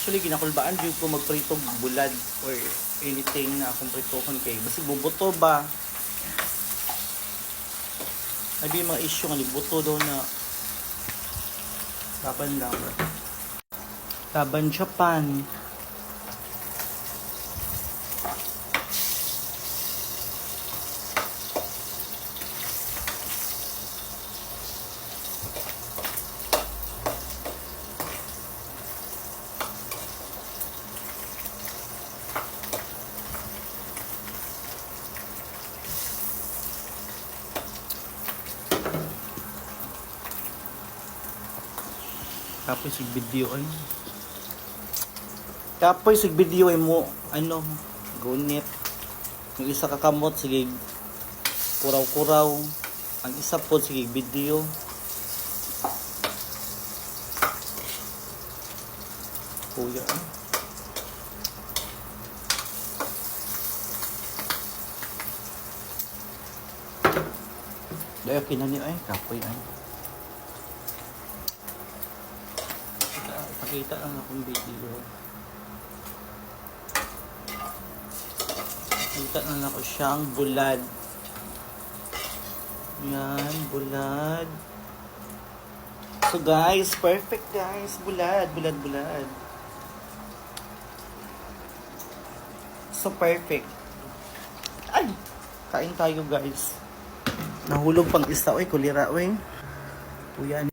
Actually, ginakulbaan dito ko magprito bulad or anything na akong pritohon kay. Basi bubuto ba? Ay, yung mga issue nga ni buto daw na laban lang. Laban Japan. Tapos video ay. Tapos video ay mo ano gunit. Yung isa ka kamot sige kuraw-kuraw. Ang isa po sige video. Kuya. Dayo kinani ay kapoy ay. Pakita lang akong video. Pakita lang ako siyang bulad. Yan, bulad. So guys, perfect guys. Bulad, bulad, bulad. So perfect. Ay! Kain tayo guys. Nahulog pang isa. Uy, kulira. Uy. Uyan.